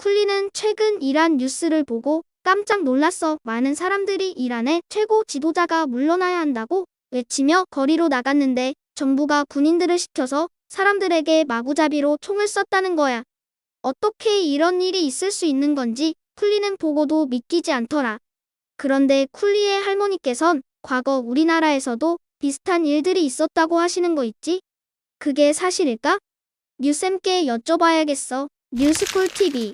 쿨리는 최근 이란 뉴스를 보고 깜짝 놀랐어. 많은 사람들이 이란의 최고 지도자가 물러나야 한다고 외치며 거리로 나갔는데 정부가 군인들을 시켜서 사람들에게 마구잡이로 총을 쐈다는 거야. 어떻게 이런 일이 있을 수 있는 건지 쿨리는 보고도 믿기지 않더라. 그런데 쿨리의 할머니께선 과거 우리나라에서도 비슷한 일들이 있었다고 하시는 거 있지? 그게 사실일까? 뉴쌤께 여쭤봐야겠어. 뉴스쿨 TV.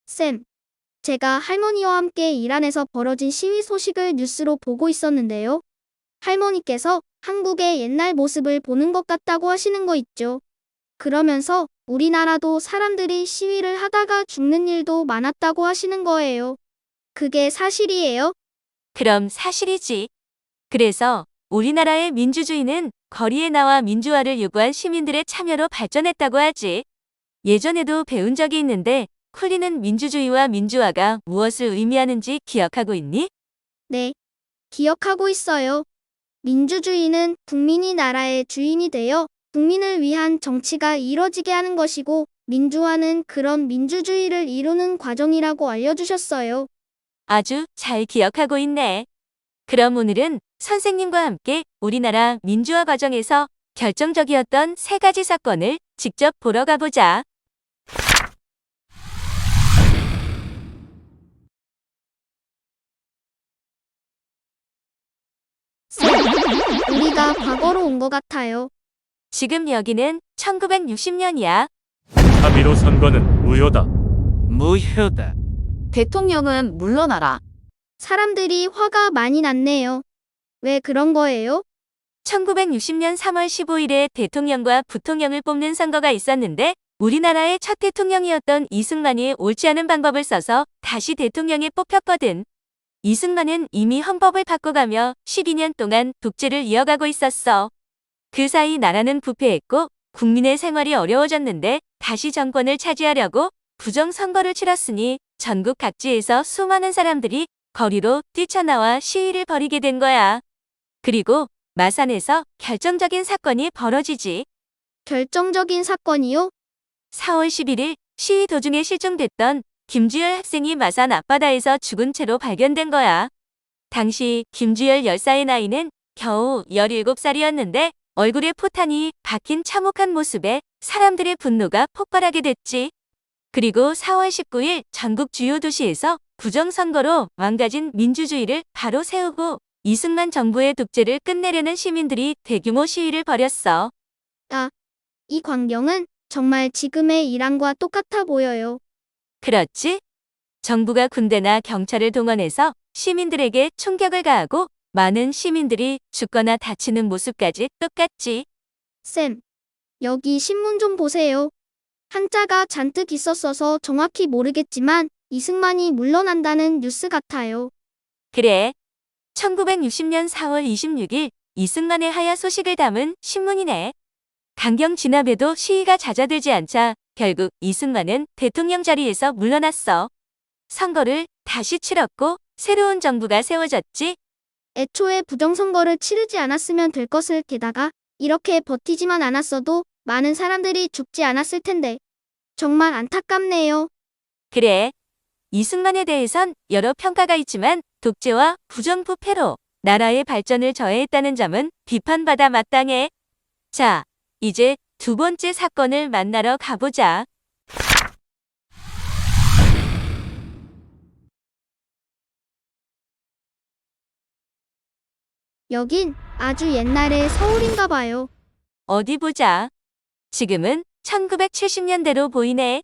쌤, 제가 할머니와 함께 이란에서 벌어진 시위 소식을 뉴스로 보고 있었는데요. 할머니께서 한국의 옛날 모습을 보는 것 같다고 하시는 거 있죠. 그러면서 우리나라도 사람들이 시위를 하다가 죽는 일도 많았다고 하시는 거예요. 그게 사실이에요? 그럼 사실이지. 그래서 우리나라의 민주주의는 거리에 나와 민주화를 요구한 시민들의 참여로 발전했다고 하지. 예전에도 배운 적이 있는데 쿨리는 민주주의와 민주화가 무엇을 의미하는지 기억하고 있니? 네, 기억하고 있어요. 민주주의는 국민이 나라의 주인이 되어 국민을 위한 정치가 이뤄지게 하는 것이고, 민주화는 그런 민주주의를 이루는 과정이라고 알려주셨어요. 아주 잘 기억하고 있네. 그럼 오늘은 선생님과 함께 우리나라 민주화 과정에서 결정적이었던 세 가지 사건을 직접 보러 가보자. 쌤, 우리가 과거로 온 것 같아요. 지금 여기는 1960년이야. 합의로 선거는 무효다. 무효다. 대통령은 물러나라. 사람들이 화가 많이 났네요. 왜 그런 거예요? 1960년 3월 15일에 대통령과 부통령을 뽑는 선거가 있었는데 우리나라의 첫 대통령이었던 이승만이 옳지 않은 방법을 써서 다시 대통령에 뽑혔거든. 이승만은 이미 헌법을 바꿔가며 12년 동안 독재를 이어가고 있었어. 그 사이 나라는 부패했고 국민의 생활이 어려워졌는데 다시 정권을 차지하려고 부정선거를 치렀으니 전국 각지에서 수많은 사람들이 거리로 뛰쳐나와 시위를 벌이게 된 거야. 그리고 마산에서 결정적인 사건이 벌어지지. 결정적인 사건이요? 4월 11일 시위 도중에 실종됐던 김주열 학생이 마산 앞바다에서 죽은 채로 발견된 거야. 당시 김주열 열사의 나이는 겨우 17살이었는데 얼굴에 포탄이 박힌 참혹한 모습에 사람들의 분노가 폭발하게 됐지. 그리고 4월 19일 전국 주요 도시에서 부정선거로 망가진 민주주의를 바로 세우고 이승만 정부의 독재를 끝내려는 시민들이 대규모 시위를 벌였어. 이 광경은 정말 지금의 이란과 똑같아 보여요. 그렇지? 정부가 군대나 경찰을 동원해서 시민들에게 총격을 가하고 많은 시민들이 죽거나 다치는 모습까지 똑같지. 쌤, 여기 신문 좀 보세요. 한자가 잔뜩 있었어서 정확히 모르겠지만 이승만이 물러난다는 뉴스 같아요. 그래. 1960년 4월 26일 이승만의 하야 소식을 담은 신문이네. 강경 진압에도 시위가 잦아들지 않자 결국 이승만은 대통령 자리에서 물러났어. 선거를 다시 치렀고 새로운 정부가 세워졌지. 애초에 부정선거를 치르지 않았으면 될 것을, 게다가 이렇게 버티지만 않았어도 많은 사람들이 죽지 않았을 텐데. 정말 안타깝네요. 그래. 이승만에 대해선 여러 평가가 있지만 독재와 부정부패로 나라의 발전을 저해했다는 점은 비판받아 마땅해. 자, 이제 두 번째 사건을 만나러 가보자. 여긴 아주 옛날의 서울인가 봐요. 어디 보자. 지금은 1970년대로 보이네.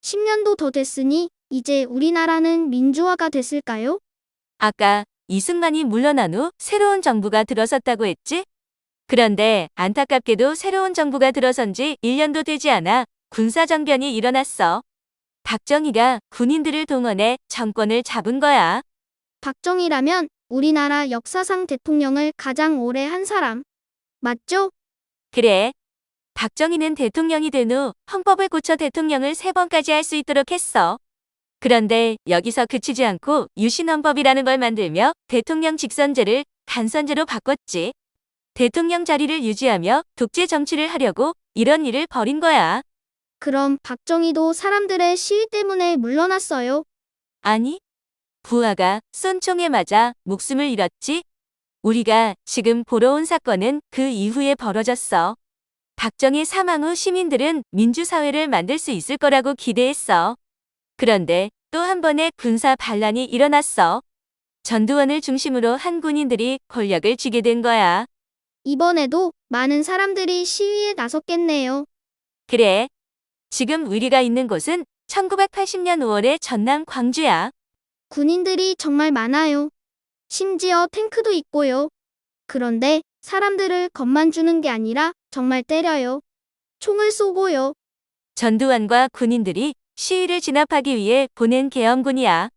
10년도 더 됐으니 이제 우리나라는 민주화가 됐을까요? 아까 이승만이 물러난 후 새로운 정부가 들어섰다고 했지? 그런데 안타깝게도 새로운 정부가 들어선 지 1년도 되지 않아 군사정변이 일어났어. 박정희가 군인들을 동원해 정권을 잡은 거야. 박정희라면 우리나라 역사상 대통령을 가장 오래 한 사람. 맞죠? 그래. 박정희는 대통령이 된 후 헌법을 고쳐 대통령을 3번까지 할 수 있도록 했어. 그런데 여기서 그치지 않고 유신헌법이라는 걸 만들며 대통령 직선제를 간선제로 바꿨지. 대통령 자리를 유지하며 독재 정치를 하려고 이런 일을 벌인 거야. 그럼 박정희도 사람들의 시위 때문에 물러났어요. 아니, 부하가 쏜 총에 맞아 목숨을 잃었지. 우리가 지금 보러 온 사건은 그 이후에 벌어졌어. 박정희 사망 후 시민들은 민주사회를 만들 수 있을 거라고 기대했어. 그런데 또 한 번의 군사 반란이 일어났어. 전두환을 중심으로 한 군인들이 권력을 쥐게 된 거야. 이번에도 많은 사람들이 시위에 나섰겠네요. 그래. 지금 우리가 있는 곳은 1980년 5월의 전남 광주야. 군인들이 정말 많아요. 심지어 탱크도 있고요. 그런데 사람들을 겁만 주는 게 아니라 정말 때려요. 총을 쏘고요. 전두환과 군인들이 시위를 진압하기 위해 보낸 계엄군이야.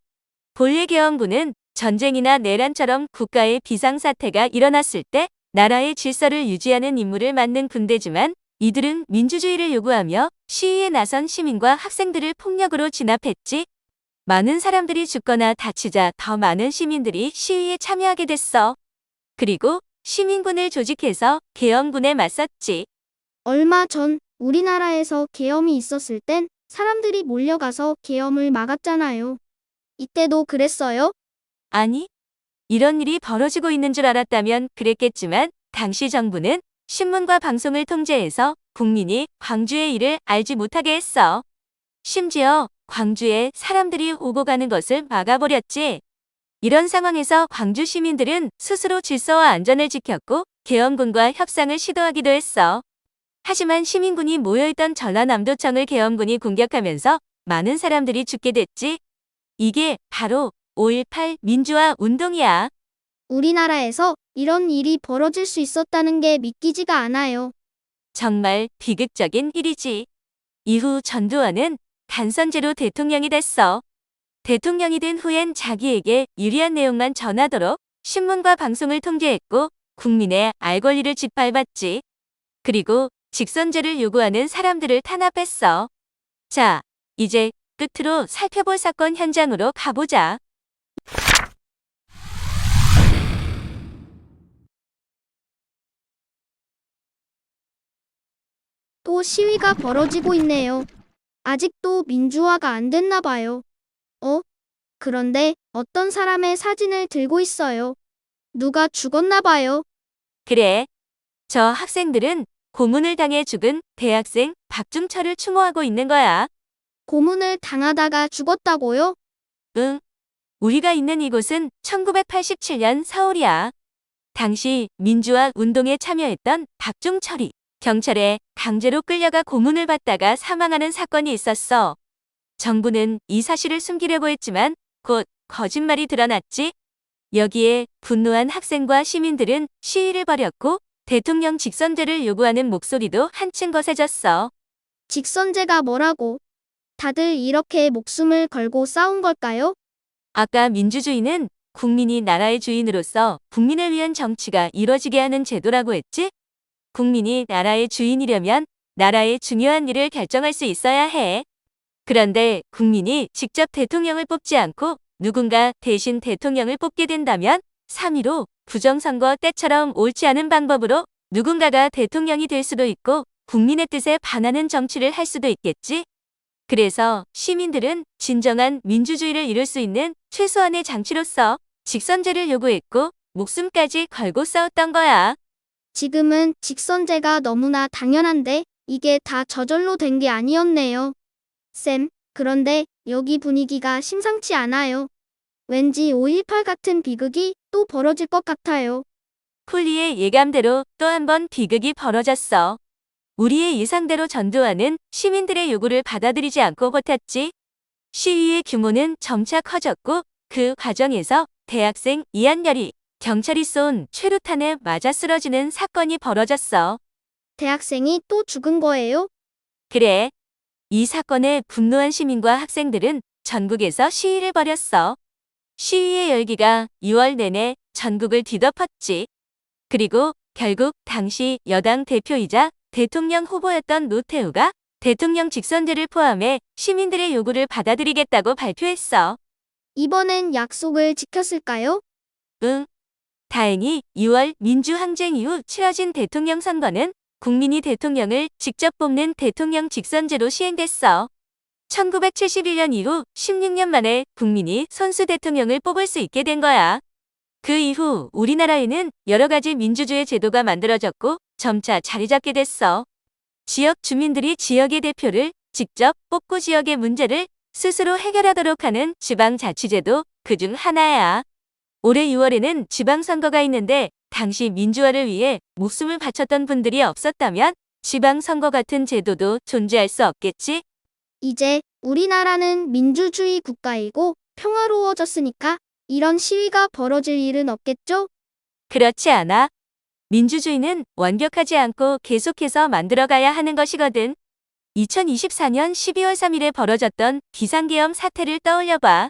본래 계엄군은 전쟁이나 내란처럼 국가의 비상사태가 일어났을 때 나라의 질서를 유지하는 임무를 맡는 군대지만 이들은 민주주의를 요구하며 시위에 나선 시민과 학생들을 폭력으로 진압했지. 많은 사람들이 죽거나 다치자 더 많은 시민들이 시위에 참여하게 됐어. 그리고 시민군을 조직해서 계엄군에 맞섰지. 얼마 전 우리나라에서 계엄이 있었을 땐 사람들이 몰려가서 계엄을 막았잖아요. 이때도 그랬어요? 아니, 이런 일이 벌어지고 있는 줄 알았다면 그랬겠지만 당시 정부는 신문과 방송을 통제해서 국민이 광주의 일을 알지 못하게 했어. 심지어 광주에 사람들이 오고 가는 것을 막아버렸지. 이런 상황에서 광주 시민들은 스스로 질서와 안전을 지켰고 계엄군과 협상을 시도하기도 했어. 하지만 시민군이 모여있던 전라남도청을 계엄군이 공격하면서 많은 사람들이 죽게 됐지. 이게 바로 5.18 민주화 운동이야. 우리나라에서 이런 일이 벌어질 수 있었다는 게 믿기지가 않아요. 정말 비극적인 일이지. 이후 전두환은 단선제로 대통령이 됐어. 대통령이 된 후엔 자기에게 유리한 내용만 전하도록 신문과 방송을 통제했고 국민의 알 권리를 짓밟았지. 그리고 직선제를 요구하는 사람들을 탄압했어. 자, 이제 끝으로 살펴볼 사건 현장으로 가보자. 또 시위가 벌어지고 있네요. 아직도 민주화가 안 됐나 봐요. 그런데 어떤 사람의 사진을 들고 있어요. 누가 죽었나 봐요. 그래. 저 학생들은 고문을 당해 죽은 대학생 박중철을 추모하고 있는 거야. 고문을 당하다가 죽었다고요? 응. 우리가 있는 이곳은 1987년 서울이야. 당시 민주화 운동에 참여했던 박중철이 경찰에 강제로 끌려가 고문을 받다가 사망하는 사건이 있었어. 정부는 이 사실을 숨기려고 했지만 곧 거짓말이 드러났지. 여기에 분노한 학생과 시민들은 시위를 벌였고 대통령 직선제를 요구하는 목소리도 한층 거세졌어. 직선제가 뭐라고? 다들 이렇게 목숨을 걸고 싸운 걸까요? 아까 민주주의는 국민이 나라의 주인으로서 국민을 위한 정치가 이뤄지게 하는 제도라고 했지? 국민이 나라의 주인이려면 나라의 중요한 일을 결정할 수 있어야 해. 그런데 국민이 직접 대통령을 뽑지 않고 누군가 대신 대통령을 뽑게 된다면 3.15 부정선거 때처럼 옳지 않은 방법으로 누군가가 대통령이 될 수도 있고 국민의 뜻에 반하는 정치를 할 수도 있겠지. 그래서 시민들은 진정한 민주주의를 이룰 수 있는 최소한의 장치로서 직선제를 요구했고 목숨까지 걸고 싸웠던 거야. 지금은 직선제가 너무나 당연한데 이게 다 저절로 된 게 아니었네요. 쌤, 그런데 여기 분위기가 심상치 않아요. 왠지 5.18 같은 비극이 또 벌어질 것 같아요. 쿨리의 예감대로 또 한 번 비극이 벌어졌어. 우리의 예상대로 전두환은 시민들의 요구를 받아들이지 않고 버텼지. 시위의 규모는 점차 커졌고 그 과정에서 대학생 이한열이 경찰이 쏜 최루탄에 맞아 쓰러지는 사건이 벌어졌어. 대학생이 또 죽은 거예요? 그래. 이 사건에 분노한 시민과 학생들은 전국에서 시위를 벌였어. 시위의 열기가 6월 내내 전국을 뒤덮었지. 그리고 결국 당시 여당 대표이자 대통령 후보였던 노태우가 대통령 직선제를 포함해 시민들의 요구를 받아들이겠다고 발표했어. 이번엔 약속을 지켰을까요? 응. 다행히 2월 민주항쟁 이후 치러진 대통령 선거는 국민이 대통령을 직접 뽑는 대통령 직선제로 시행됐어. 1971년 이후 16년 만에 국민이 선수 대통령을 뽑을 수 있게 된 거야. 그 이후 우리나라에는 여러 가지 민주주의 제도가 만들어졌고 점차 자리 잡게 됐어. 지역 주민들이 지역의 대표를 직접 뽑고 지역의 문제를 스스로 해결하도록 하는 지방자치제도 그중 하나야. 올해 6월에는 지방선거가 있는데 당시 민주화를 위해 목숨을 바쳤던 분들이 없었다면 지방선거 같은 제도도 존재할 수 없겠지? 이제 우리나라는 민주주의 국가이고 평화로워졌으니까 이런 시위가 벌어질 일은 없겠죠? 그렇지 않아. 민주주의는 완벽하지 않고 계속해서 만들어가야 하는 것이거든. 2024년 12월 3일에 벌어졌던 비상계엄 사태를 떠올려봐.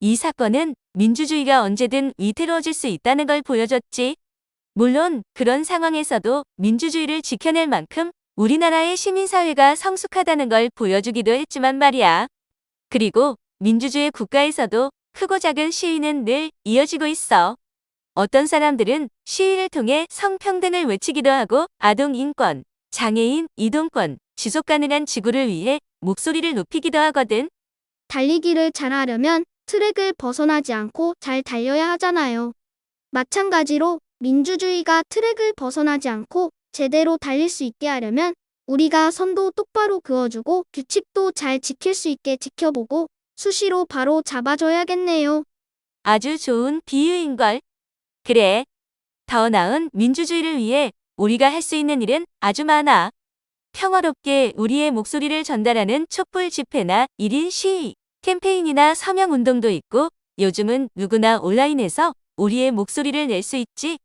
이 사건은 민주주의가 언제든 위태로워질 수 있다는 걸 보여줬지. 물론 그런 상황에서도 민주주의를 지켜낼 만큼 우리나라의 시민사회가 성숙하다는 걸 보여주기도 했지만 말이야. 그리고 민주주의 국가에서도 크고 작은 시위는 늘 이어지고 있어. 어떤 사람들은 시위를 통해 성평등을 외치기도 하고 아동 인권, 장애인 이동권, 지속 가능한 지구를 위해 목소리를 높이기도 하거든. 달리기를 잘하려면 트랙을 벗어나지 않고 잘 달려야 하잖아요. 마찬가지로 민주주의가 트랙을 벗어나지 않고 제대로 달릴 수 있게 하려면 우리가 선도 똑바로 그어주고 규칙도 잘 지킬 수 있게 지켜보고 수시로 바로 잡아줘야겠네요. 아주 좋은 비유인걸. 그래. 더 나은 민주주의를 위해 우리가 할 수 있는 일은 아주 많아. 평화롭게 우리의 목소리를 전달하는 촛불 집회나 1인 시위, 캠페인이나 서명 운동도 있고 요즘은 누구나 온라인에서 우리의 목소리를 낼 수 있지.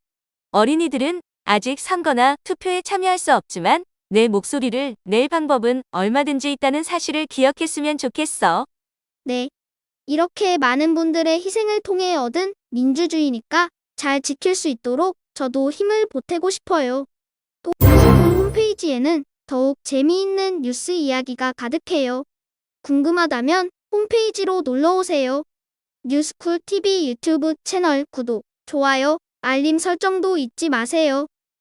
어린이들은 아직 선거나 투표에 참여할 수 없지만 내 목소리를 낼 방법은 얼마든지 있다는 사실을 기억했으면 좋겠어. 네. 이렇게 많은 분들의 희생을 통해 얻은 민주주의니까 잘 지킬 수 있도록 저도 힘을 보태고 싶어요. 또 뉴스쿨 홈페이지에는 더욱 재미있는 뉴스 이야기가 가득해요. 궁금하다면 홈페이지로 놀러오세요. 뉴스쿨 TV 유튜브 채널 구독, 좋아요, 알림 설정도 잊지 마세요.